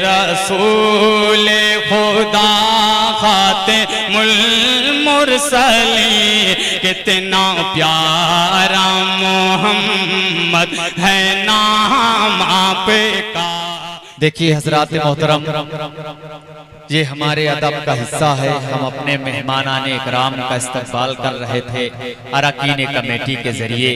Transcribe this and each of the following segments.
रसूल खुदा खातिमुल मुरसलीन, कितना प्यारा मोहम्मद है नाम आपका। देखिए हजरात मोहतरम, ये हमारे अदब का हिस्सा है। हम अपने मेहमानाने इकराम का इस्तकबाल कर रहे थे अरकान कमेटी के जरिए।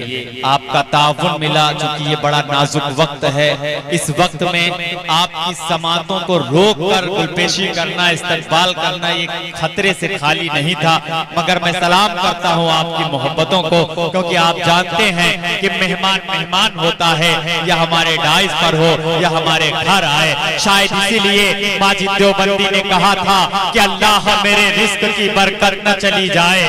आपका ताउन मिला, चूंकि ये बड़ा नाजुक वक्त है। इस वक्त में आपकी समातों को रोक कर गुलपेशी करना, इस्तकबाल करना ये खतरे से खाली नहीं था। मगर मैं सलाम करता हूँ आपकी मोहब्बतों को, क्योंकि आप जानते हैं कि मेहमान मेहमान होता है, या हमारे डाइस पर हो या हमारे घर आए। शायद इसीलिए माजिद देवबंदी ने कहा था कि अल्लाह मेरे रिस्क की बरकत न चली जाए,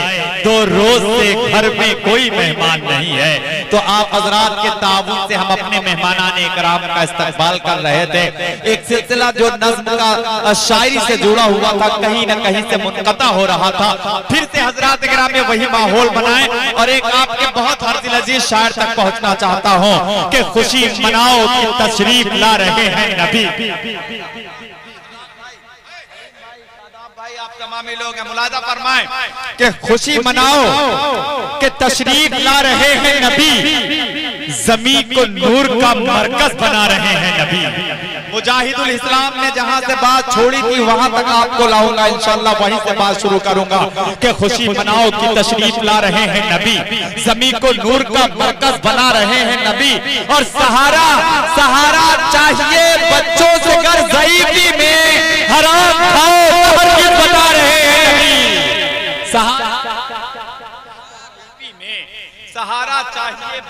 2 रोज से घर में कोई मेहमान नहीं है। तो आप हजरात के ताउन से हम अपने मेहमानाने इकराम का इस्तकबाल कर रहे थे। एक सिलसिला जो नज़्म का शायरी से जुड़ा हुआ था, कहीं न कहीं से मुनक़ता हो रहा था। फिर से हजरात इकराम में वही माहौल बनाए और एक आपके बहुत हर्दिल अजीज शायर तक पहुंचना चाहता हूं कि खुशी मनाओ कि तशरीफ ला रहे हैं नबी। भाई आप तमामी लोग हैं, मुलाजा फरमाएं कि खुशी मनाओ कि तशरीफ ला रहे हैं नबी, ज़मीन को नूर का मरकज बना रहे हैं नबी। मुजाहिदुल इस्लाम ने जहां से बात छोड़ी थी वहां तक आपको लाऊंगा इंशाअल्लाह, वहीं से बात शुरू करूंगा कि खुशी मनाओ कि तशरीफ ला रहे हैं नबी, ज़मीन को नूर का मरकज बना रहे हैं नबी। और सहारा सहारा चाहिए बच्चों से घर ज़ईफ़ी में, हराम खाओ हरगिज़ बता रहे हैं नबी। सहारा चाहिए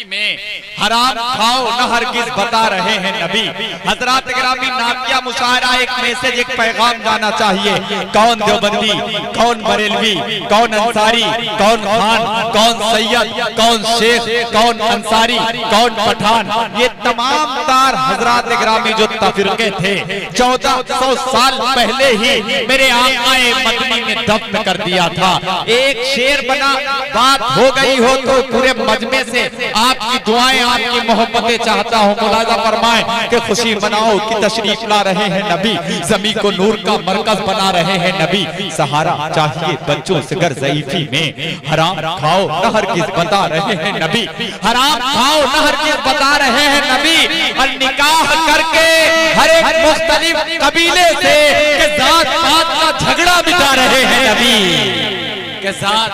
में, हराम खाओ न हरगिज़ बता रहे हैं नबी। हजरात गिरामी, नातिया मुशायरा एक मैसेज, एक पैगाम जाना चाहिए। कौन देवबंदी, कौन बरेलवी, कौन अंसारी, कौन खान, कौन सैयद, कौन शेख, कौन अंसारी, कौन पठान, ये तमाम तार हजरात गिरामी जो तफरीके थे 1400 साल पहले ही मेरे आक़ाए मदनी ने दफन कर दिया था। एक शेर बना बात हो गई हो तो पूरे मजमे से आपकी दुआएं, आपकी मोहब्बतें चाहता हूँ। मुलाजा फरमाएं कि खुशी मनाओ कि तशरीफ ला रहे हैं नबी, ज़मीन को नूर का मरकज बना रहे हैं नबी। सहारा चाहिए बच्चों से घर ज़ईफ़ी में, हराम खाओ न हरगिज़ बता रहे हैं नबी, हराम खाओ न हरगिज़ बता रहे हैं नबी। और निकाह करके हर एक मुख्तलिफ कबीले से के जात पात का झगड़ा मिटा रहे हैं नबी के साथ।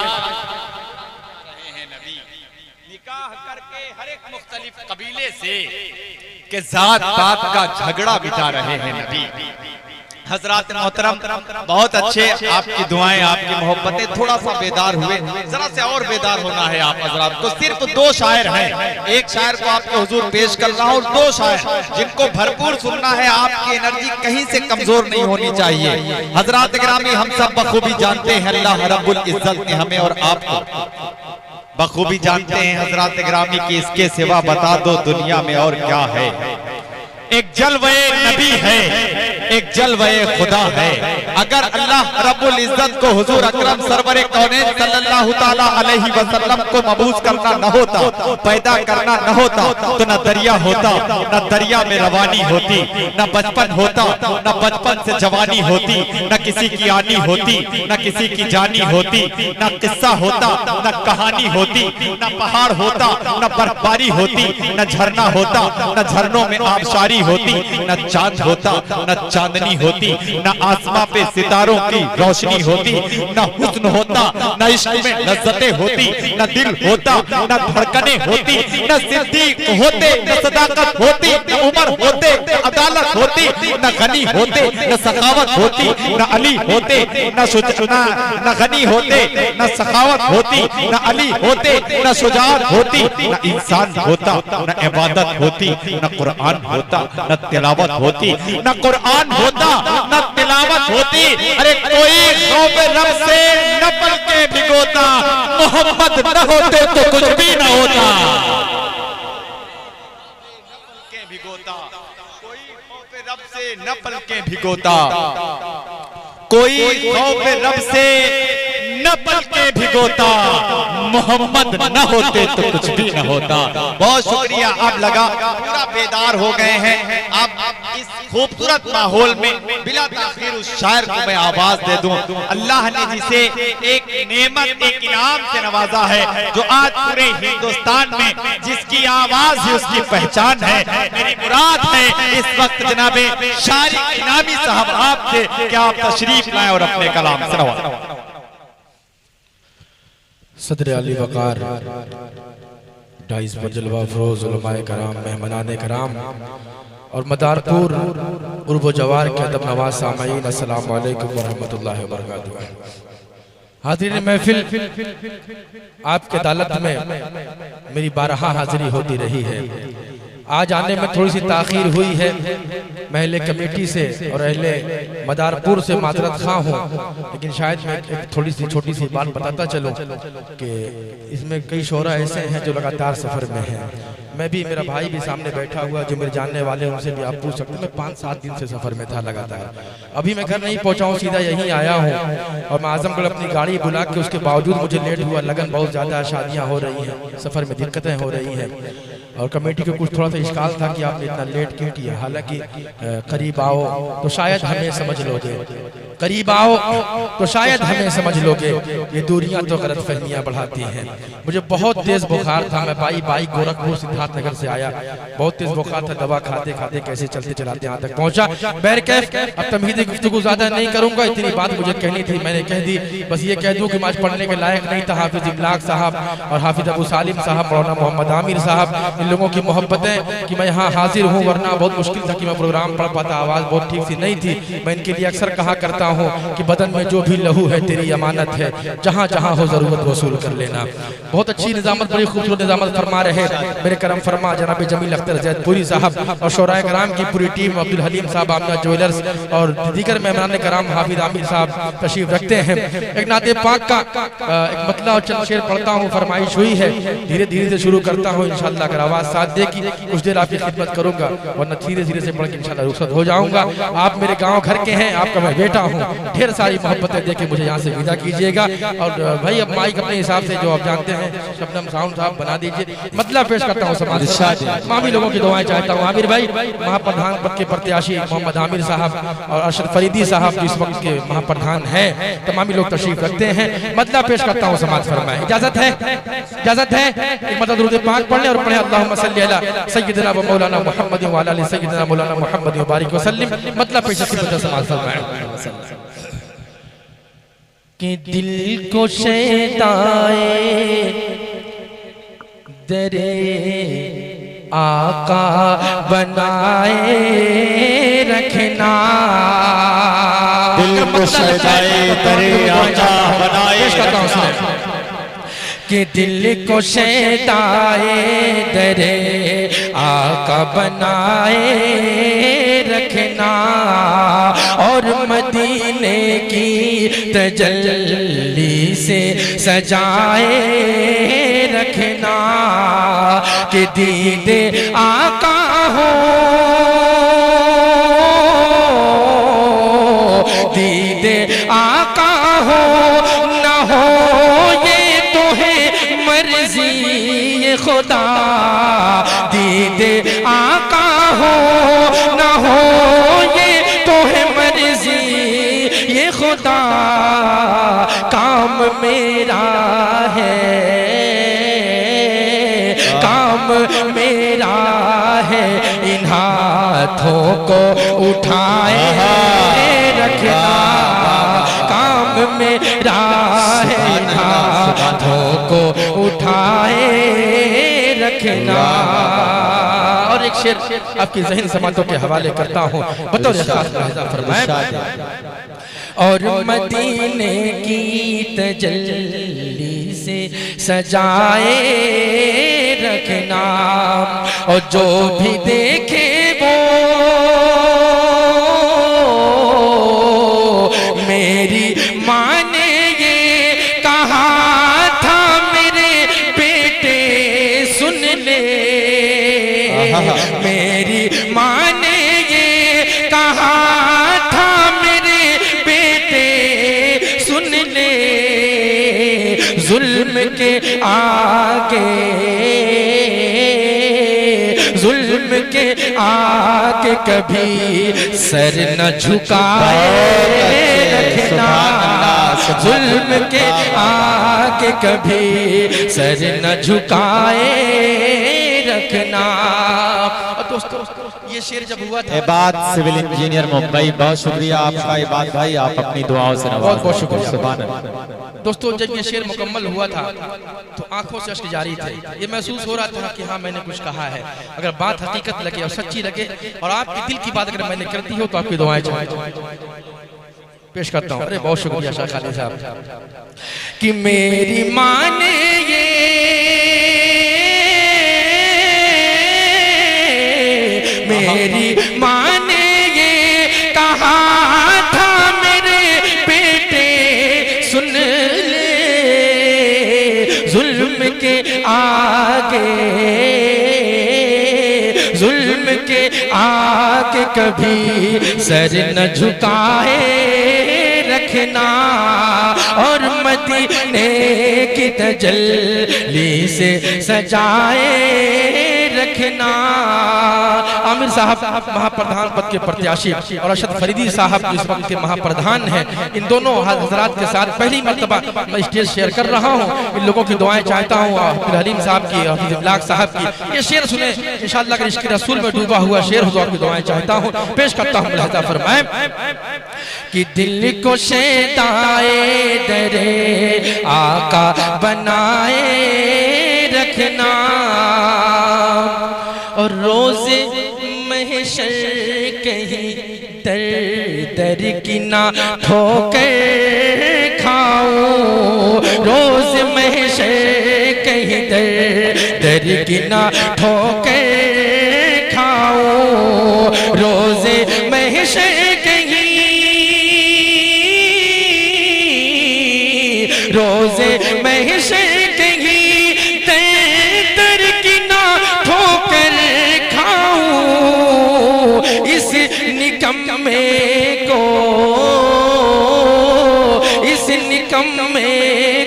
मुख्तलिफ कबीले से के जात पात का झगड़ा मिटा रहे हैं नबी। हजरात मोहतरम, बहुत अच्छे आपकी दुआएं, आपकी मोहब्बतें, थोड़ा सा बेदार हुए, जरा से और बेदार होना है आप हजरात को। सिर्फ 2 शायर हैं, एक शायर को आपके हुजूर पेश कर रहा हूं और 2 शायर जिनको भरपूर सुनना है। आपकी एनर्जी कहीं से कमजोर नहीं होनी चाहिए। हजरात गिरामी, हम सब बखूबी जानते हैं अल्लाह रब्बुल इज्जत ने हमें और आपको बखूबी जानते हैं हजरात गिरामी की इसके सिवा बता दो दुनिया में और क्या है। एक जलवे नबी है, एक जलवे खुदा है। अगर अल्लाह रब्बुल इज्जत को हुजूर अकरम सरवर कौनैन सल्लल्लाहु ताला अलैहि वसल्लम को मबूस करना न होता, पैदा करना न होता, तो न दरिया होता, न दरिया में रवानी होती, न बचपन होता, न बचपन से जवानी होती, न किसी की आनी होती, न किसी की जानी होती, न किस्सा होता, न कहानी होती, न पहाड़ होता, न बर्फबारी होती, न झरना होता, न झरनों में आबशारी होती, न चांद होता, न चांदनी होती, न आसमां पे सितारों की रोशनी होती, न हुस्न होता, न इश्क में लज्जतें होती, न दिल होता, न धड़कनें होती, न सिद्दीक होते, न सदाकत होती, न उमर होते, न अदालत होती, न गनी होते, न सखावत होती, न अली होते, न गनी होते, न सखावत होती, न अली होते, न शुजाअत होती, न इंसान होता, न इबादत होती, न कुरान होता, न तिलावत होती, न कुरान होता, न तिलावत होती। अरे कोई खौफ रब से न पल के भिगोता, मोहम्मद न होते तो कुछ भी न होता। कोई खौफ रब से न पल के भिगोता, कोई खौफ रब से न पल के भिगोता, मोहम्मद न होते तो कुछ भी न होता। बहुत शुक्रिया, आप लगा पूरा बेदार हो गए हैं। आप इस खूबसूरत माहौल में बिला ताखीर उस शायर को मैं आवाज दे दूं। अल्लाह ने जिसे एक नेमत, एक इनाम से नवाजा है, जो आज पूरे हिंदुस्तान में जिसकी आवाज ही उसकी पहचान है। मेरी मुराद है इस वक्त जनाबे शायरी इनामी साहब आपसे क्या आप तशरीफ लाए और अपने कलाम सुनाओ। सदर अली वकार डाइस पर जलवा फरोज उलमाए कराम, मेहमानाने कराम और मदारपुर उर्ब जवार के अदब नवाज सामईन, अस्सलाम वालेकुम व रहमतुल्लाहि व बरकातुहू। हाज़िरीन महफिल, आपके अदालत में मेरी बारहा हाजिरी होती रही है। आज आने में थोड़ी सी ताखीर हुई है महले कमेटी से और अहले मदारपुर से माजरत खा हूँ, लेकिन शायद मैं एक थोड़ी सी छोटी सी बात बताता चलूँ कि इसमें कई शोरा ऐसे हैं जो लगातार सफ़र में हैं। मैं भी, मेरा भाई भी सामने बैठा हुआ, जो मेरे जानने वाले उनसे भी आप पूछ सकते हैं। मैं 5-7 दिन से सफ़र में था लगातार। अभी मैं घर नहीं पहुँचा हूँ, सीधा यहीं आया हूँ और मैं आजमगढ़ अपनी गाड़ी बुला के उसके बावजूद मुझे लेट हुआ। लगन बहुत ज़्यादा, शादियाँ हो रही हैं, सफ़र में दिक्कतें हो रही हैं और कमेटी को कुछ थोड़ा सा इश्काल था कि आपने इतना लेट क्यों किया। हालांकि करीब आओ तो शायद हमें समझ लोगे, करीब आओ तो शायद हमें समझ लोगे। ये दूरियां तो गलत फहमियाँ बढ़ाती हैं। मुझे बहुत तेज बुखार था, मैं बाई गोरखपुर सिद्धार्थनगर से आया, बहुत तेज बुखार था। दवा खाते खाते कैसे चलते चलाते यहाँ तक पहुँचा। बहरकैफ अब तमहीदी गुफ्तगू ज़्यादा नहीं करूँगा, इतनी बात मुझे कहनी थी, मैंने कह दी। बस ये कह दूँ कि आज पढ़ने के लायक नहीं था हाफिज इमलाक साहब और हाफिज अबू सालिम साहब, मौलाना मोहम्मद आमिर साहब, इन लोगों की मोहब्बतें कि मैं यहाँ हाजिर हूँ, वरना बहुत मुश्किल था कि मैं प्रोग्राम पढ़ पाता। आवाज़ बहुत ठीक सी नहीं थी। मैं इनके लिए अक्सर कहा करता हूँ कि बदन में जो भी लहू है तेरी अमानत है, जहाँ जहाँ हो ज़रूरत वसूल कर लेना। बहुत अच्छी निज़ामत, बड़ी खूबसूरत निज़ामत फरमा रहे मेरे करम फरमा जनाब जमील अख्तर जैदपुरी साहब और शोराए कराम की पूरी टीम, अब्दुल हलीम साहब, आमिना ज्वेलर्स और दीगर मेहमान कराम, हाफिज आमिर साहब तशरीफ रखते हैं। एक नाते पाक का एक मतला और चंद शेर पढ़ता हूँ, फरमाइश हुई है, धीरे धीरे से शुरू करता हूँ इंशाअल्लाह। अगर आवाज़ साथ दे कि कुछ देर आपकी खिदमत करूंगा, वरना धीरे धीरे से पढ़ के इंशाअल्लाह रुखसत हो जाऊंगा। आप मेरे गांव घर के हैं, आपका मैं बेटा हूं, ढेर सारी मोहब्बतें देके मुझे यहाँ से विदा कीजिएगा। और भाई अब माइक अपने हिसाब से जो आप जानते हैं शबनम साउंड साहब बना दीजिए। मतलब पेश करता हूँ समाज मामी लोगों की दुआएं चाहता हूँ। आमिर भाई महाप्रधान पद के प्रत्याशी मोहम्मद आमिर साहब और अशरफ फरीदी साहब जो इस वक्त के महाप्रधान हैं, तमामी लोग तशरीफ रखते हैं। मतलब पेश करता हूँ, समाज फरमाए। इजाजत है, इजाजत है। एक मतलब दुरूद पाक पढ़ने और पढ़े अल्लाहुम्मा सल्ली अला सय्यिदना व मौलाना मुहम्मद व अला सय्यिदना मौलाना मुहम्मद व बारिक वसल्लिम। मतलब पेश करता समाज फरमाए कि दिल को शैताए दरे आका बनाए रखना, दिल को शैताए दरे आका बनाए रखना, कि दिल को शैताए दरे आका बनाए रखना और मदीने की तजल्ली से सजाए रखना, कि दीदे आका हो, दीदे आका हो न हो ये तो है मर्जी ये खुदा, दीदे आका हो न हो ये तो है मर्जी ये खुदा। काम मेरा है, काम मेरा है इन हाथों को उठाए रखना, काम मेरा है इन हाथों को उठाए रखना। और एक शेर आपकी ज़हन समातों के हवाले करता हूँ, बतौर खास मुलाहिज़ा फरमाएं। और मदीने की तजल्ली से सजाए रखना और जो भी देखे वो मेरी माँ ने ये कहा था मेरे बेटे सुन ले, मेरी माँ ने ये कहा था मेरे बेटे सुन ले, जुल्म के आगे, जुल्म के आके कभी सर न झुकाए रखना, जुल्म के आके कभी सर न झुकाए रखना। दोस्तों ये शेर जब हुआ था, इबाद सिविल इंजीनियर मुंबई, बहुत शुक्रिया आपका इबाद भाई, आप अपनी दुआओं से नवाज। बहुत शुक्रिया। सुभान अल्लाह। दोस्तों जब ये शेर मुकम्मल हुआ था तो आंखों से अश्क जारी थे। ये महसूस हो रहा था कि हाँ मैंने कुछ कहा है। अगर बात हकीकत लगे और सच्ची लगे और आपके दिल की बात अगर मैंने कर दी हो तो आपकी दुआएं पेश करता हूँ। अरे बहुत शुक्रिया शाह खालिद साहब कि मेरी माँ ने ये मेरी माँ ने ये कहा था मेरे बेटे सुन ले, जुल्म के आगे, जुल्म के आगे कभी सर न झुकाए रखना, और मदीने की तजल्ली से सजाए रखना। आमिर साहब महाप्रधान पद के प्रत्याशी और अरशद फरीदी साहब इस वक्त के महाप्रधान हैं। इन दोनों हजरात के साथ पहली मर्तबा मैं स्टेज शेयर कर रहा हूँ। इन लोगों की दुआएं चाहता हूँ, अब्दुल हलीम साहब की, हफीज इमलाक साहब की। ये शेर सुने इंशाअल्लाह, अगर इश्क़ रसूल में डूबा हुआ शेर हो तो आपकी दुआएं चाहता हूँ, पेश करता हूँ। मुलाहिज़ा फरमाएं कि दिल को शैताए दरे आका बनाए रखना, और रोज़े महशर कहीं दर दर की ना ठोकर खाऊं, रोज़ महशर कहीं दर दर की ना ठोकर खाऊं, रोज़े महशर कहीं, रोज़े महशर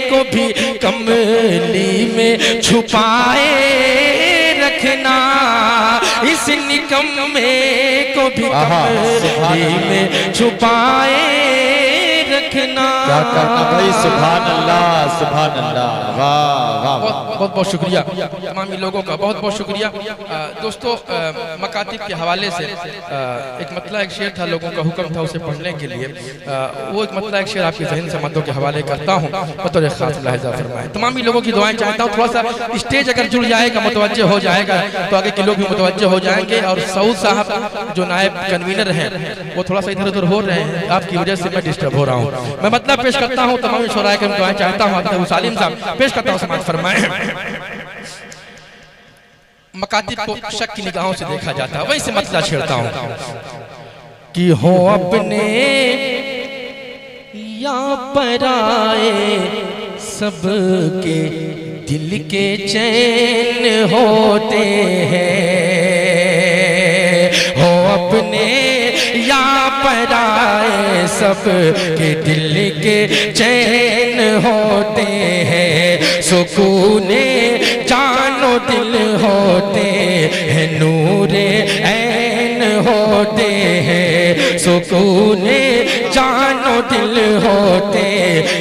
को भी कमली में छुपाए रखना, इस निकम्मे को भी कमली में छुपाए रखना। क्या करना भाई, सुभान अल्लाह, सुभान अल्लाह, वाह वाह। बहुत बहुत शुक्रिया तमामी लोगों का, बहुत बहुत शुक्रिया। दोस्तों मकातिब के हवाले से एक मतला एक शेर था, लोगों का हुक्म था उसे पढ़ने के लिए। वो एक मतला एक शेर आपके जहन से मदों के हवाले करता हूँ, बतौर खास लाहिज़ा फरमाएं। तमामी लोगों की दुआएं चाहता हूँ। थोड़ा सा स्टेज अगर जुड़ जाएगा, मुतवज्जे हो जाएगा तो आगे के लोग भी मुतवज्जे हो जाएंगे। और सऊद साहब जो नायब कन्वीनर हैं वो थोड़ा सा इधर उधर हो रहे हैं, आपकी वजह से मैं डिस्टर्ब हो रहा हूँ। मैं मतलब पेश करता हूँ, तमाम शोराए के दुआएं चाहता हूँ। अब्दुल सालिम साहब पेश करता हूँ, समाअत फरमाएं। मकातिब को शक की निगाहों से देखा जाता है, वही से मतला छेड़ता हूँ कि हो अपने या पराए सबके दिल के चैन होते हैं, हो अपने या पराए सबके दिल के चैन होते हैं, सुकूने जानो दिल होते हैं, नूरे ऐन होते हैं, सुकूने जानो दिल होते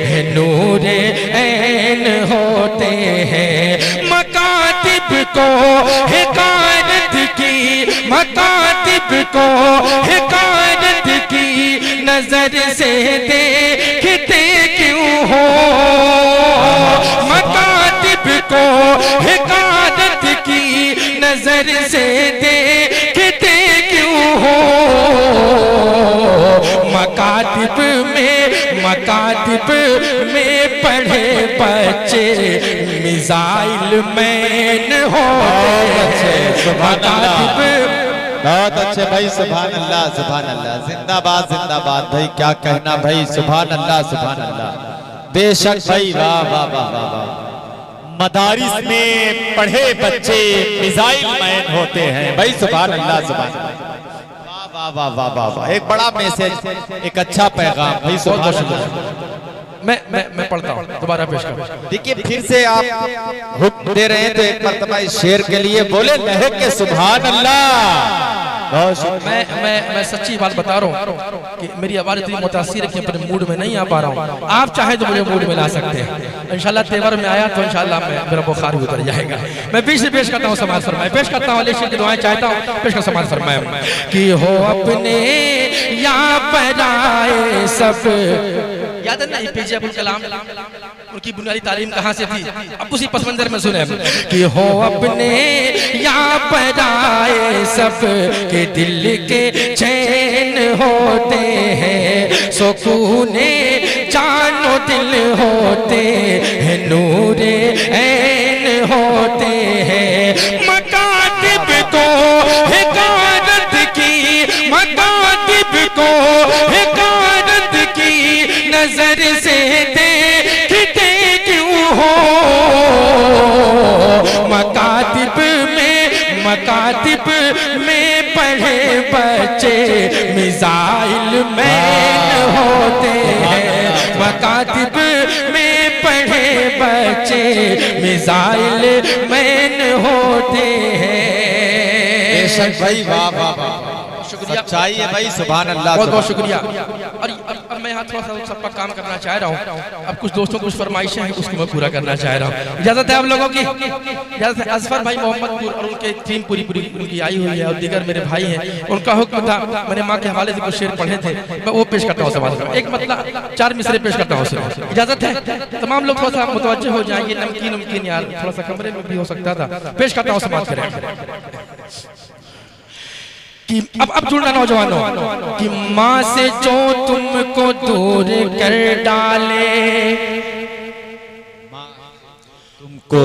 हैं, नूरे ऐन होते हैं। मकातिब को हिकायत की, मकातिब को हिकायत की नजर से देखते क्यों हो, मकातिब को हिकायत की नजर से देखते क्यों हो। मकातिब में पढ़े बच्चे मिसाइल मैन होते हैं। बहुत अच्छे भाई, सुभान अल्लाह, सुभान अल्लाह, जिंदाबाद जिंदाबाद भाई, क्या कहना भाई, सुभान अल्लाह, सुभान अल्लाह, बेशक भाई, वाह वाह वाह वाह। मदारिस में पढ़े बच्चे मिसाइल मैन होते हैं भाई, सुभान अल्लाह, सुभान अल्लाह, वाह वाह वाह वाह वाह। एक बड़ा मैसेज, एक अच्छा पैगाम भाई, सुभान अल्लाह। मैं पढ़ता हूँ, दोबारा पेश कर। देखिए फिर से आप हुक्म दे रहे हैं तो एक मर्तबा इस शेर के लिए बोले लहक के सुभान अल्लाह। मैं सच्ची बात बता रहा हूँ कि मेरी आवाज इतनी मुतासिर है कि अपने मूड में नहीं आ पा रहा हूँ। आप चाहे तो मुझे मूड में ला सकते हैं। इंशाल्लाह तेवर में आया तो इंशाल्लाह मेरा बुखार भी उतर जाएगा। मैं बीच से पेश करता हूँ, समाज फरमाए। पेश करता हूँ, अली शेर की दुआएं चाहता हूँ, पेश कर समाज फरमाए। कि हो अपने यहाँ पर आए सब, याद है ना एपीजे अब्दुल कलाम, उनकी बुनियादी तालीम कहाँ से थी? अब उसी पस मंजर में सुने कि हो अपने यहाँ पर आए सब के दिल के चैन होते हैं, सुकूने जानो दिल होते हैं, नूरे ऐन होते हैं। मकातिब को हिकारत की, मकातिब को हिकारत की नजर से देखते क्यों हो? मकातिब में पढ़े बच्चे मिसाइल मैन होते हैं। मकातिब में पढ़े बच्चे मिसाइल मैन होते हैं। बेशक भाई, वाह वाह वाह, शुक्रिया, चाहिए भाई, सुभान अल्लाह, बहुत बहुत शुक्रिया। और अब मैं यहाँ थोड़ा सा सबका काम करना चाह रहा हूँ। अब कुछ दोस्तों कुछ फरमाइशें हैं, उसको मैं पूरा करना चाह रहा हूँ। इजाजत है आप लोगों की? इजाजत है। असफर भाई मोहम्मदपुर और उनके टीम पूरी उनकी आई हुई है और दीगर मेरे भाई हैं, उनका हुक्म था, मैंने माँ के हवाले से कुछ शेर पढ़े थे, मैं वो पेश करता हूँ समाज में। एक मतलब 4 मिसरे पेश करता हूँ। इजाजत है? तमाम लोग थोड़ा सा मुतवज्जे हो जाएंगे। नमकीन यार थोड़ा सा कमरे में भी हो सकता था। पेश करता हूँ समाज करें कि अब जुड़ना नौजवानों कि माँ से जो तुमको दूर कर डाले, तुमको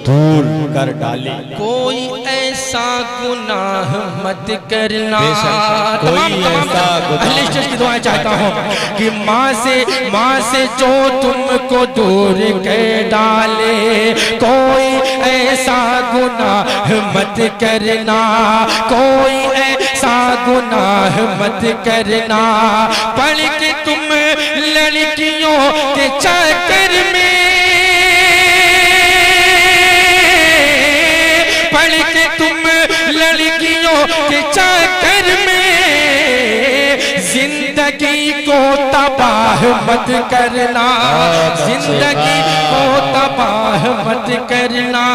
दूर कर डाले, कोई ऐसा गुनाह मत करना। कोई ऐसा अहले स्टेज की दुआएं चाहता हूँ कि माँ से जो तुमको दूर कर डाले, कोई ऐसा गुनाह मत करना, कोई ऐसा गुनाह मत करना। पढ़ के तुम लड़कियों के चक्कर में, पढ़ के तुम लड़कियों के चक्कर में जिंदगी को तबाह मत करना, जिंदगी को तबाह मत करना,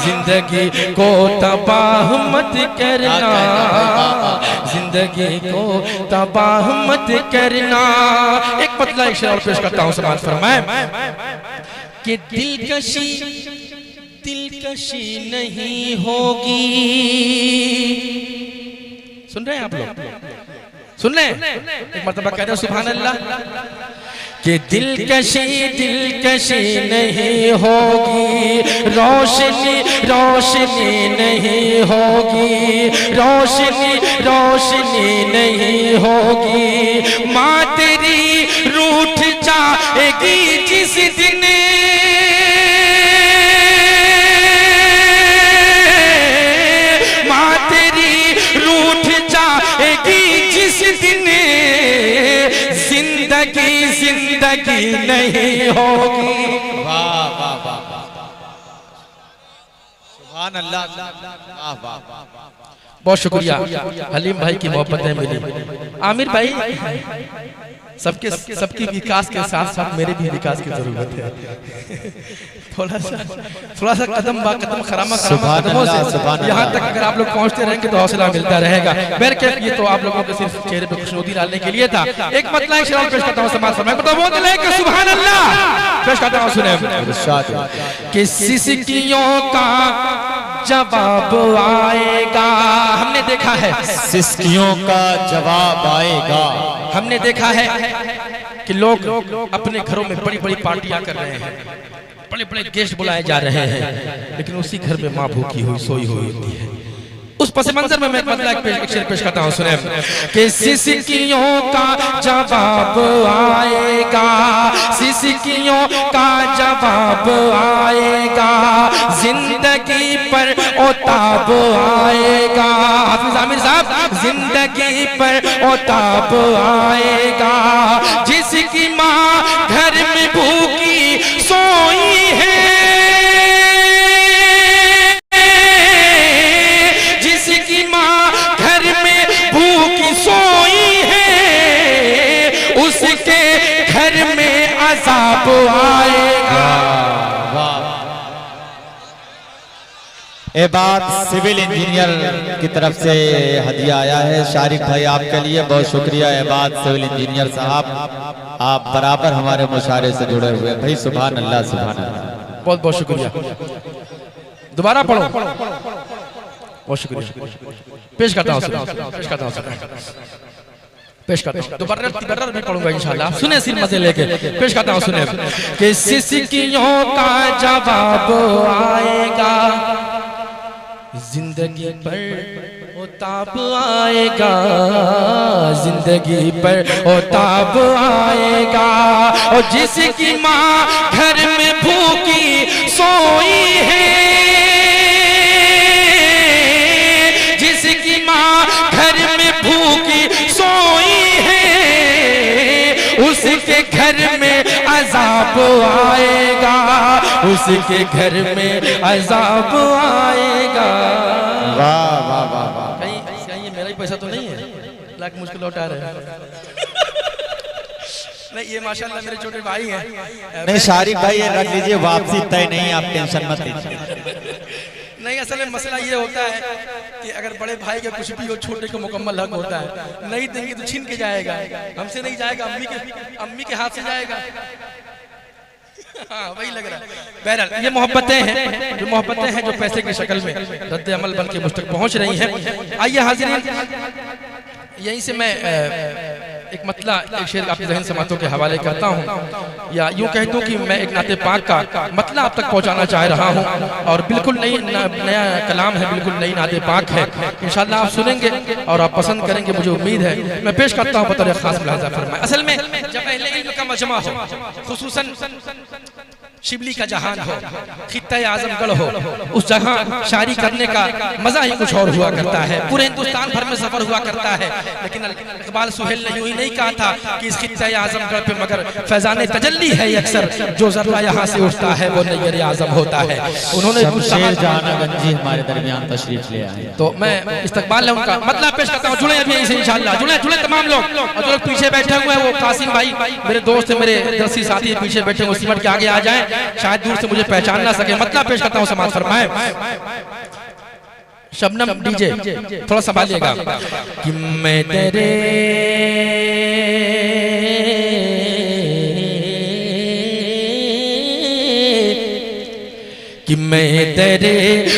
जिंदगी को तबाह मत करना, जिंदगी को तबाह मत करना। एक पतला एक शेर और पेश करता हूँ, समाज फरमाए कि दिलकशी नहीं होगी। सुन रहे हैं आप लोग? सुन रहे हैं? एक मर्तबा कह रहे सुभान अल्लाह कि दिलकशी नहीं होगी, रोशनी नहीं होगी, रोशनी नहीं होगी। माँ तेरी रूठ जाएगी जिस दिन, माँ तेरी रूठ जाएगी जिस दिन, जिंदगी नहीं होगी। वाह वाह वाह, सुभान अल्लाह, वाह वाह वाह। बहुत शुक्रिया। हलीम भाई की मोहब्बतें मिली। आमिर भाई, सबकी विकास के साथ साथ मेरे भी विकास की जरूरत है। थोड़ा सा कदम बा कदम खरामा कदमों से यहाँ तक अगर आप लोग पहुँचते रहेंगे तो हौसला मिलता रहेगा। बहरकैफ ये तो आप लोगों के सिर्फ चेहरे पे खुशनुदी डालने के लिए था। एक मतलब शेर पेश करता हूँ समाज फरमाए, वो दिल है कि सुभान अल्लाह पेश करता हूँ। सुने कि सिसकियों का जवाब आएगा, हमने देखा है सिसकियों का जवाब आएगा। हमने देखा है कि लोग अपने घरों में बड़ी बड़ी पार्टियां कर रहे हैं, बड़े बड़े गेस्ट बुलाए जा रहे हैं, लेकिन उसी घर में माँ भूखी हुई सोई हुई होती है। उस पस मंजर में मैं एक शेर पेश करता हूँ, सुने कि सिसकियों का जवाब आएगा, सिसकियों का जवाब आएगा, जिंदगी पर ओताब आएगा। हाफिज आमिर साहब, जिंदगी पर ओताब आएगा। जिसकी माँ घर में भूखी सोई है, जिसकी माँ घर में भूखी सोई है, उसके घर में अज़ाब आएगा। ये बात सिविल इंजीनियर की तरफ से हदिया आया है शारिक भाई आपके लिए, बहुत शुक्रिया। ये बात सिविल इंजीनियर साहब, आप बराबर हमारे मुशारे से जुड़े हुए भाई। सुभान अल्लाह, सुभान अल्लाह, बहुत बहुत शुक्रिया। दोबारा पढ़ो, बहुत शुक्रिया। पेश करता हूँ, पेश करता हूँ, पेश करता हूँ। दोबारा भी पढ़ूंगा इंशाल्लाह। सुने सिर मजे लेके पेश करता हूँ, सुने कि सिसकियों का जवाब आएगा, जिंदगी पर ताब आएगा, जिंदगी पर ताब आएगा। और जिसकी माँ घर में भूखी सोई है, जिसकी माँ घर में भूखी सोई है, उसके घर में अज़ाब आएगा, उसके घर में अज़ाब आएगा। वाह वाह वाह वाह। कहीं ये मेरा ही पैसा तो नहीं है, लाख मुश्किल लौटा रहे हैं। नहीं, ये माशाल्लाह मेरे छोटे भाई हैं। नहीं शारिक भाई ये रख लीजिए, वापसी तय नहीं, आप टेंशन मत लीजिए। नहीं, असल में मसला ये होता है कि अगर बड़े भाई का कुछ भी हो, छोटे को मुकम्मल हक होता है। नहीं देंगे तो छीन के जाएगा, हमसे नहीं जाएगा, अम्मी के हाथ से जाएगा। हाँ, वही लग रहा है। बहरहाल ये मोहब्बतें हैं, जो पैसे की शक्ल में रद्द अमल बन के मुझ तक पहुंच रही हैं। आइए हाज़िरीन, यहीं से मैं एक मतला, एक शेर आपके ज़हन समातों के हवाले करता हूँ, या यूँ कह दूँ कि मैं एक नाते पाक का मतला आप तक पहुँचाना चाह रहा हूँ। और बिल्कुल नया कलाम है, बिल्कुल नई नाते पाक है। इंशाअल्लाह आप सुनेंगे और आप पसंद करेंगे, मुझे उम्मीद है। मैं पेश करता हूँ बतौर खास मुलाहिज़ा फरमाएं। असल में जब अहले इल्म का मजमा हो, खुसूसन शिबली का जहान हो, खित्ता आजमगढ़ हो, उस जगह शायरी करने का मजा ही कुछ और हुआ करता है। पूरे हिंदुस्तान भर में सफर हुआ करता है, लेकिन इकबाल सुहेल ने यूं ही नहीं कहा था कि इस खित्ता आजमगढ़ पे मगर फैजान तजल्ली है अक्सर, जो जर्रा यहाँ से उठता है वो नैयर आजम होता है। उन्होंने गंजी हमारे दरमियान तशरीफ ले आए, तो मैं इस्तकबाल है उनका, मतलब पेश करता हूँ। जुड़े अभी यहीं से इंशाअल्लाह, जुड़े तमाम लोग। और जो लोग पीछे बैठे हुए हैं, वो कासिम भाई मेरे दोस्त है, मेरे दरसी साथी पीछे बैठे हुए, सिमट के आगे आ जाए, शायद दूर से मुझे पहचान ना सके। मतलब पेश करता हूँ, समाज फरमाए। शबनम डीजे थोड़ा संभालिएगा कि मैं तेरे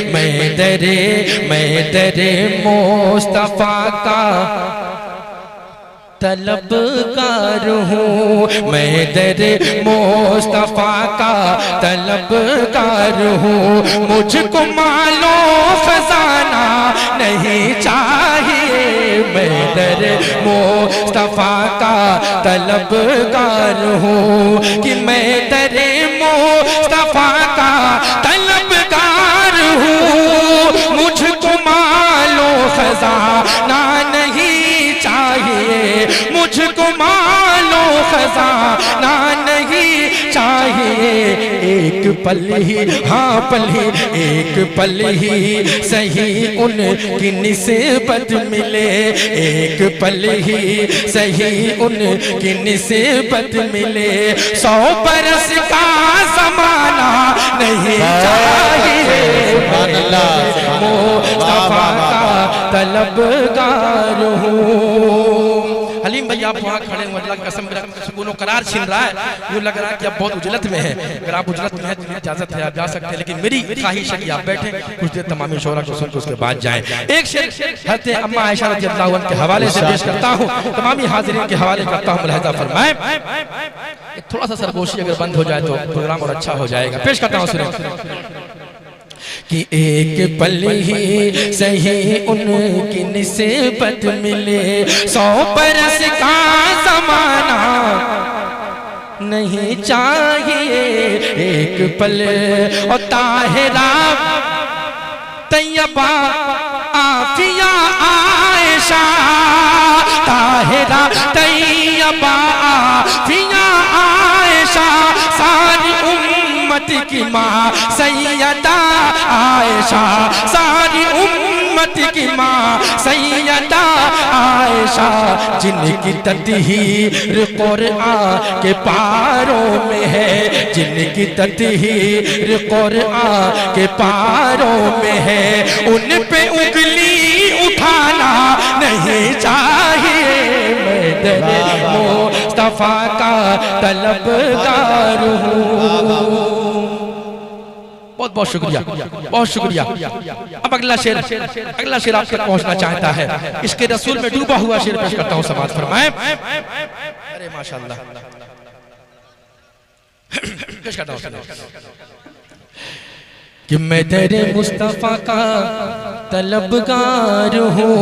मैं तेरे मुस्तफा का तलबगार हूँ, मैं तेरे मुस्तफा का तलबगार हूँ। मुझको मालो खजाना नहीं चाहिए, मैं तेरे मुस्तफा का तलबगार हूँ, कि मैं तेरे मुस्तफा का तलबगार हूँ। मुझको मालो खजाना नहीं चाहिए, मुझको मालो खजाना नहीं चाहिए। एक पल ही, हाँ पल ही, एक पल ही सही उनकी निस्बत मिले, एक पल ही सही उनकी निस्बत मिले। 100 बरस का ज़माना नहीं चाहिए, मुस्तफा का तलबगार हूँ। हलीम भाई आप वहाँ खड़े हुए, अल्लाह की कसम मेरा सुकून करार छिन रहा है। यूँ लग रहा है कि आप बहुत उजलत में हैं। अगर आप उजलत में हैं तो इजाजत है, आप जा सकते हैं, लेकिन मेरी ख्वाहिश है कि आप बैठे कुछ देर तमामी शोरा को सुन के उसके बाद जाएं। एक शेर हज़रत अम्मा आयशा रज़ियल्लाहु अन्हा के हवाले से पेश करता हूँ, तमामी हाज़िरीन के हवाले करता हूँ, मुलाहिज़ा फरमाएं। थोड़ा सा सरगोशी अगर बंद हो जाए तो प्रोग्राम और अच्छा हो जाएगा। पेश करता हूँ, सुनो कि एक पल ही सही उनकी निस्बत मिले। 100 बरस का ज़माना नहीं चाहिए, एक पल। और ताहिरा तैयबा आफिया आयशा, ताहिरा तैयबा आफिया आयशा, की माँ सैयदा आयशा, सारी उम्मत की माँ सैयदा आयशा, जिनकी तदहीर कुरान के पारों में है, जिनकी तदहीर कुरान के पारों में है, उन पे उंगली उठाना नहीं चाहिए। मैं दरे मुस्तफा का तलबगार हूँ। बहुत बहुत शुक्रिया, बहुत शुक्रिया। अब अगला शेर आप तक पहुंचना चाहता है। इसके रसूल में डूबा हुआ शेर पेश करता हूं, समाज फरमाए। अरे माशाल्लाह, पेश करता हूं कि मैं तेरे मुस्तफा का तलबगार हूँ,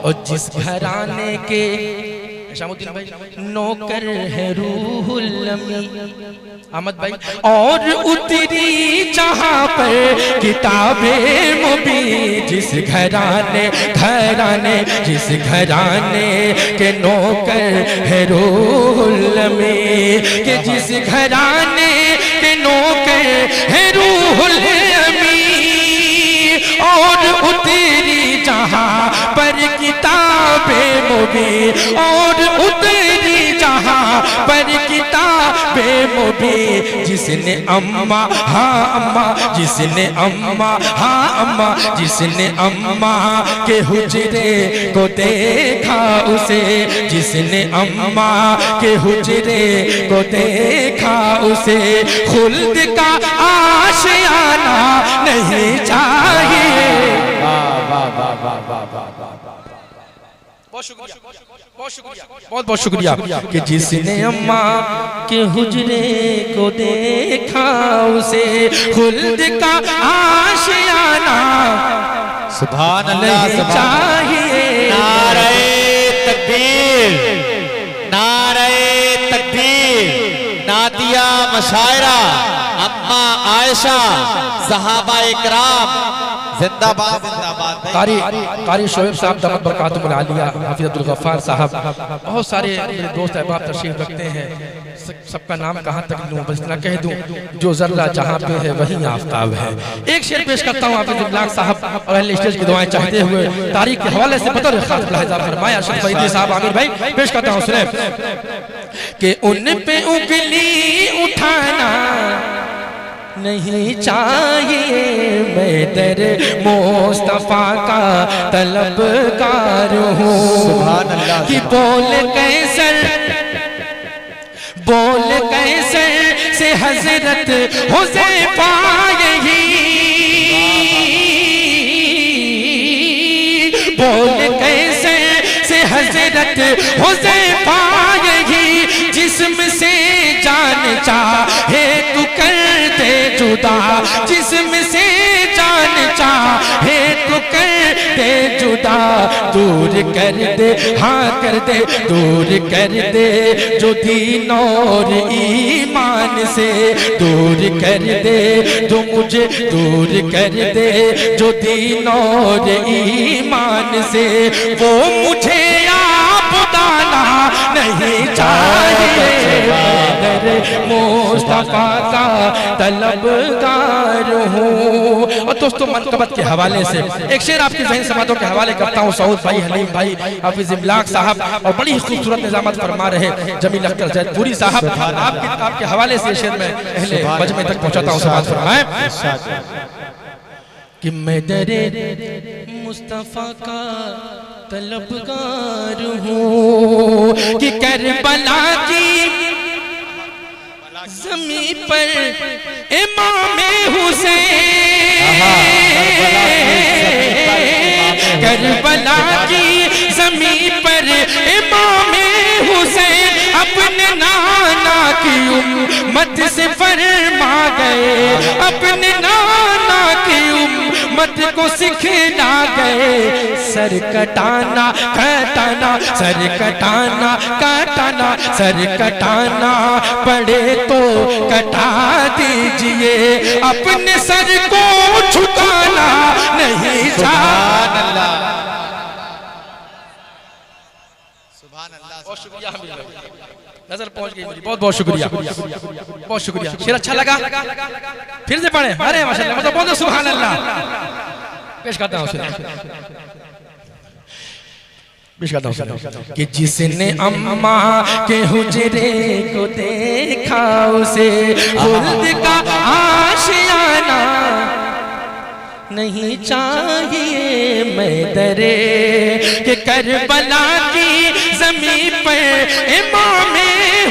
और जिस घराने के शामुद्दीन भाई नौकर है रूहुल अमीन, अहमद भाई, और उतरी जहाँ पर किताबे मुबीन, जिस घराने जिस घराने के नौकर है रूहुल अमीन, के जिस घराने के नौकर है रूहुल अमीन, और उतरी जहाँ पर किताबे मुबीन, और उतरी जहाँ पर किताबे मुबीन, जिसने अम्मा हाँ अम्मा, जिसने अम्मा हाँ अम्मा, जिसने अम्मा के हुजरे को देखा उसे, जिसने अम्मा के हुजरे को देखा उसे, खुल्द का आशियाना नहीं चाहिए। बहुत शुक्रिया, बहुत शुक्रिया, बहुत बहुत शुक्रिया कि जिसने अम्मा के हुजरे को देखा उसे, खुल्द का आशियाना सुभान अल्लाह चाहिए। नारे तकबीर, नारे तकबीर, नादिया मशायरा, अम्मा आयशा, सहाबा इकराम, जिंदाबाद जिंदाबाद। कारी शोएब साहब दमत बरकातुहुल आलिया, हाफिज अब्दुल गफ्फार साहब, बहुत सारे मेरे दोस्त अहबाब तशरीफ रखते हैं। सबका नाम कहाँ तक लूँ, बस इतना कह दूँ, जो जर्रा जहाँ पे है वहीं आफ्ताब है। एक शेर पेश करता हूँ हाफिज इब्लाग साहब और अहले स्टेज की दुआएं चाहते हुए, तारीख के हवाले से बतौर खास लहजा फरमाया शेख फरीदी साहब आमिर भाई, पेश करता हूँ सुने कि उन पे उंगली उठाना नहीं चाहिए। मैं तेरे मुस्तफा का तलबगार हूँ कि बोल कैसर से हजरत हुज़ैफा यही, बोल कैसर से हजरत हुज़ैफा यही, जिस्म से जान चाहे तू कर दे जुदा, जिस्म से जान चाहे तू कर दे जुदा, दूर कर दे हाँ कर दे, दूर कर दे जो दीन और ईमान से, दूर कर दे जो मुझे दूर कर दे जो दीन और ईमान से, वो मुझे आप दाना नहीं चाहिए। मुस्तफा का तलबगार हूँ। और दोस्तों मनकबत के हवाले से एक शेर आपके ज़हन समातों के हवाले करता हूँ। सऊद भाई, हलीम भाई, हाफिज इब्लाग साहब और बड़ी खूबसूरत निजामत फरमा रहे जमील अख्तर जैदपुरी साहब, आपके हवाले से शेर में अहले मजमे तक पहुँचाता हूँ। समात फरमाए कि मैं दरे मुस्तफा का तलबगार हूँ कि करबला की ज़मीं पर इमामे हुसैन, करबला की ज़मीं पर इमामे हुसैन अपने नाना की उम्मत से फरमा गए, अपने नाना की उम्मत को सिखला गए। सर कटाना काटना, सर कटाना काटना, सर कटाना पड़े तो कटा दीजिए, अपने सर को झुकाना नहीं चाहिए। बहुत शुक्रिया हमीद भाई, नजर पहुंच गई मेरी, बहुत बहुत शुक्रिया, बहुत शुक्रिया। शेर अच्छा लगा, फिर से पढ़े। अरे माशाल्लाह, मतलब बहुत सुभान अल्लाह। पेश करता हूँ कि जिसने अम्मा के हुजरे को देखा उसे खुद का आशियाना नहीं चाहिए। मैं डरे कि करबला की ज़मीन पर इमाम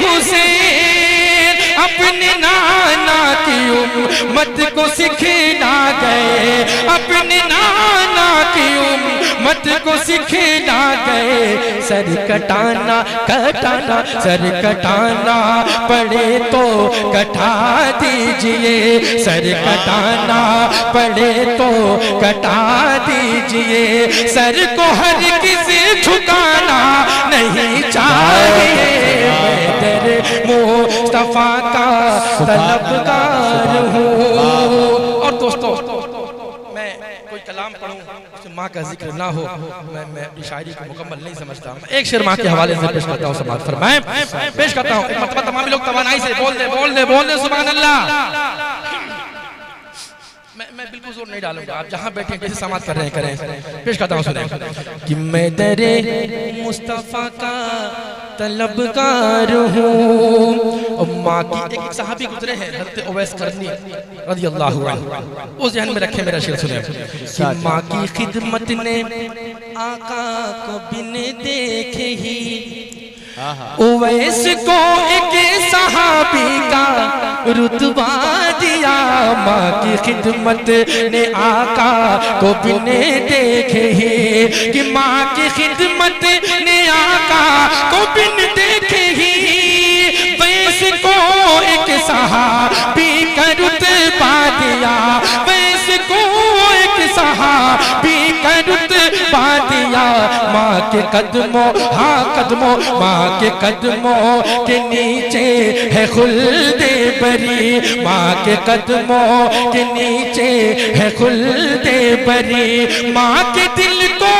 हुसैन अपने नाना की उम्मत को सिखला गए, अपने नाना की उम्मत को सिखला गए। सर कटाना कटाना सर कटाना पड़े तो कटा दीजिए, सर कटाना पड़े तो कटा दीजिए। सर को हर किसी झुकाना नहीं चाहिए। मैं तेरे मुस्तफा का तलबगार हूँ। और दोस्तों, मैं कोई कलाम पढ़ूं उसमें माँ का जिक्र ना हो, मैं शायरी को मुकम्मल नहीं समझता। मैं एक शेर माँ के हवाले से पेश करता हूँ, समाअत फरमाएं। पेश करता हूँ, एक मरतबा तमाम लोग तवानाई से बोल दे बोल दे बोल दे सुभान अल्लाह। मैं बिल्कुल जोर नहीं डालूंगा, आप जहाँ बैठे जैसे समाअत कर रहे हैं करें। पेश करता हूँ, सुने कि मैं दरे मुस्तफा का तलबगार हूँ। और माँ की एक सहाबी गुजरे हैं, हज़रत उवैस करनी रज़ियल्लाहु अन्हु, उस ज़हन में रखे मेरा शेर सुने कि माँ की खिदमत ने आका को बिन देखे ही उवैस को एक सहाबी का रुतबा दिया। माँ की खिदमत ने आका को बिन देखे ही, कि माँ की खिदमत ने आका को बिन देखे ही उवैस को एक सहाबी का रुतबा दिया। उवैस को एक सहाबी का रुतबा दिया। माँ के कदमों, हाँ कदमों, माँ के कदमों के नीचे है खुल्दे बरी। माँ के कदमों के नीचे है खुल्दे बरी। माँ के दिल को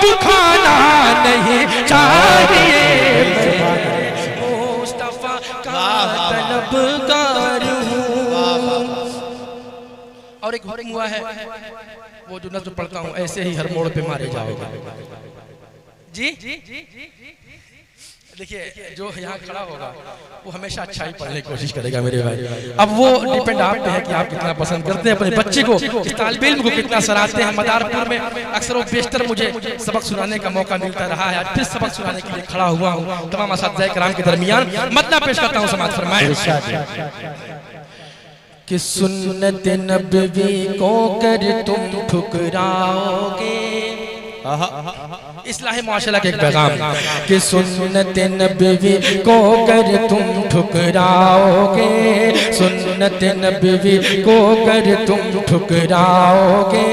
दुखाना नहीं चाहिए। मुस्तफा का तलबगार हूँ। और एक हुक्म हुआ है, वो जो नज़्म पढ़ता हूँ, ऐसे ही हर मोड़ पे मारे जाओगे। जी देखिए, जो यहाँ खड़ा होगा वो हमेशा अच्छा ही पढ़ने की कोशिश करेगा मेरे भाई। अब वो डिपेंड आप पे है कि आप कितना पसंद करते हैं अपने बच्चे को, इस तालिब इल्म को कितना सराहते हैं। मदारपुर में अक्सर और बेशतर मुझे सबक सुनाने का मौका मिलता रहा है। आज फिर सबक सुनाने के लिए खड़ा हुआ हूँ तमाम असातिज़ाए किराम के दरमियान। मतलब पेश करता हूँ, समाअत फरमाएं कि सुन्नत नबवी को कर तुम ठुकराओगे। इस्लाह मुआशरा के एक पैगाम कि सुन्नत नबवी को कर तुम ठुकराओगे। सुन्नत नबवी को कर तुम ठुकराओगे।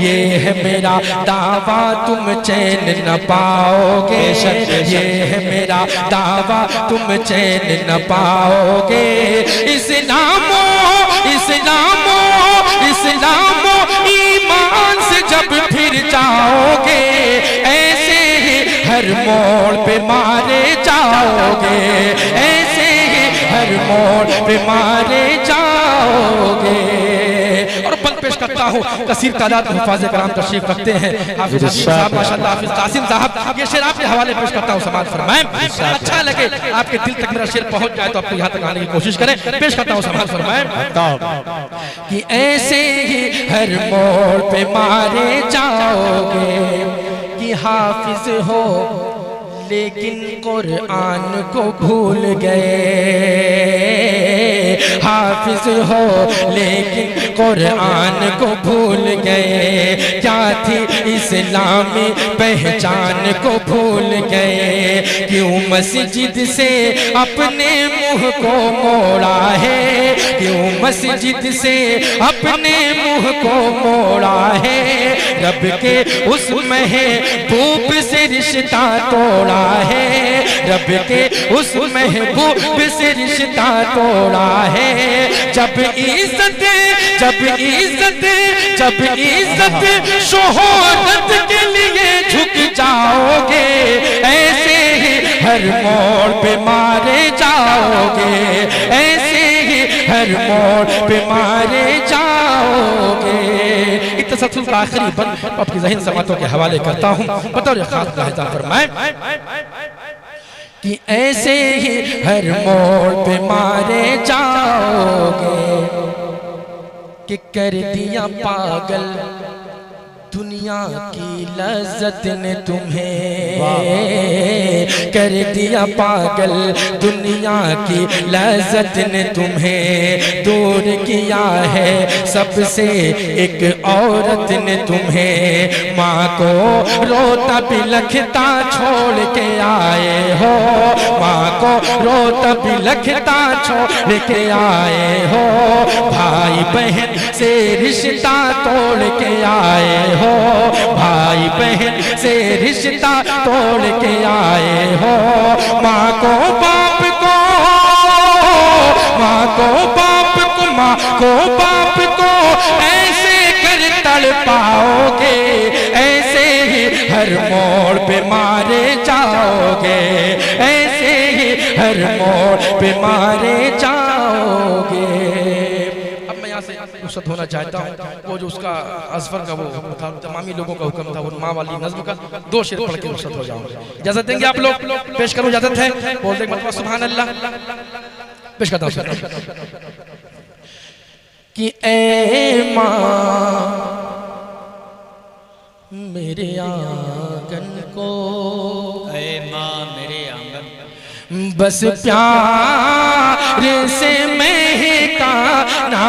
ये है मेरा दावा, तुम चैन न पाओगे। ये है मेरा दावा, तुम चैन न पाओगे। इस्लामो इस्लामो इस्लामो ईमान से जब फिर जाओगे, ऐसे ही हर मोड़ पे मारे जाओगे। ऐसे ही हर मोड़ पे मारे जाओगे। और बल पेश करता हूँ, कसीर तादाद में हुफ़ाज़ कराम तशरीफ रखते हैं। हाफिज़ साहब माशाअल्लाह, हाफिज़ कासिम साहब, ये शेर आपके हवाले पेश करता हूँ, समाअत फरमाएं। अच्छा लगे, आपके दिल तक मेरा शेर पहुँच जाए तो आपको यहाँ तक आने की कोशिश करें। पेश करता हूँ, समाअत फरमाएं कि ऐसे ही हर मोड़ पे मारे जाओगे। कि हाफिज हो लेकिन कुरान को भूल गए। हाफिज हो लेकिन कुरान को भूल गए। क्या थी इस्लामी पहचान को भूल गए। क्यों मस्जिद से अपने मुंह को मोड़ा है। क्यों मस्जिद से अपने मुंह को मोड़ा है। रब के उस महबूब से रिश्ता तोड़ा है। रब के उस महबूब से रिश्ता तोड़ा है। जब इज्जत शोहरत के लिए झुक जाओगे, ऐसे ही हर मोड़ पे मारे जाओगे, ऐसे ही हर मोड़ पे मारे जाओगे। इस तसल्सल का आखिरी बंद आपकी ज़हीन समातों के हवाले करता हूँ बतौर खास लाहिज़ा फरमाए कि ऐसे ही हर मोड़ पे मारे जाओगे कि कर दिया पागल दुनिया की लज्जत ने तुम्हें, कर दिया पागल दुनिया की लज्जत ने तुम्हें, दूर किया है सबसे एक औरत ने तुम्हें। माँ को रोता बिलखता छोड़ के आए हो, माँ को रोता बिलखता छोड़ के आए हो, भाई बहन से रिश्ता तोड़ के आए हो, भाई बहन से रिश्ता तोड़ के आए हो। माँ को बाप को, माँ को बाप को, माँ को बाप को ऐसे कर तड़पाओगे, ऐसे ही हर मोड़ पे मारे जाओगे, ऐसे ही हर मोड़ पे मारे जाओगे। रुखसत होना चाहता हूँ। वो जो उसका अजफर का वो था, तमामी लोगों का हुक्म था, वो माँ वाली नज़्म का 2 शेर पढ़ के रुखसत हो जाऊंगा। इजाजत देंगे आप लोग? पेश करूँ? इजाजत है? बोल दे मतलब सुभान अल्लाह। पेश करता हूँ कि ए माँ मेरे आंगन को, ए माँ मेरे आंगन बस प्यार से महकाना,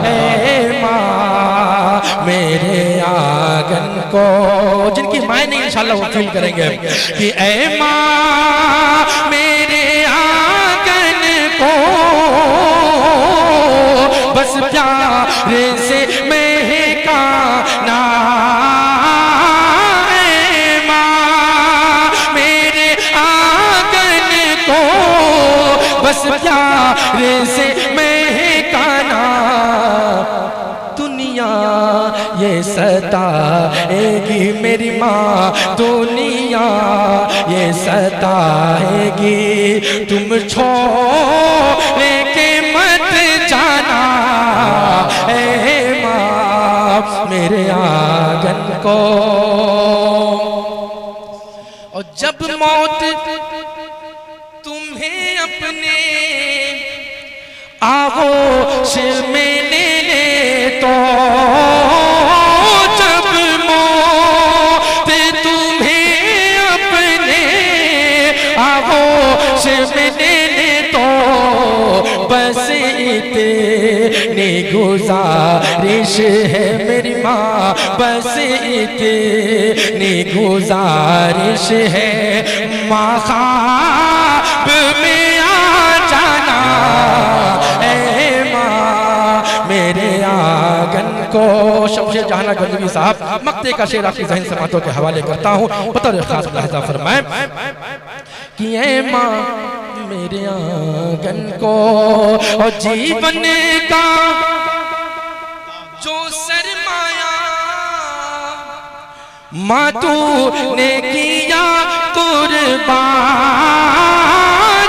ए माँ मेरे आंगन को। जिनकी माएँ नहीं इंशाल्लाह वो फील करेंगे कि ए माँ मेरे आंगन को बस प्यार से महकाना, बस प्यार से महकाना। दुनिया ये सताएगी मेरी माँ, दुनिया ये सताएगी, तुम छोड़ के मत जाना, ए माँ मेरे आंगन को। और जब मौत तुम्हें अपने आगोश में ले ले तो, जब मौत तुम्हें अपने आगोश में ले ले तो, बस इतनी गुजारिश है मेरी माँ, बस इतनी गुजारिश है माँ में आ जाना, ए माँ मेरे आंगन को। शमशेर जहाना गंजवी साहब मक्ते का शेर आपकी ज़हन समातों के हवाले करता हूँ बतौर खास लाहिज़ा फरमाए कि ए माँ मेरे आंगन को। और जीवन का जो सरमाया माँ तूने किया कुर्बान,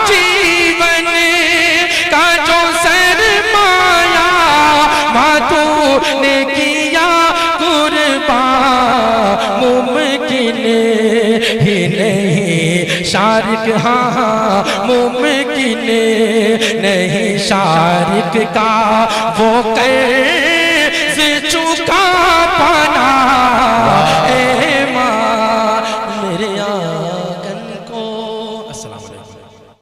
जीवन का जो सरमाया माँ तूने किया कुर्बान, मुमकिन ही नहीं शारिक, हाँ मुमकिन नहीं शारिक का वो कर्ज़ चुका पाना, ए माँ मेरे आंगन को। अस्सलाम वालेकुम।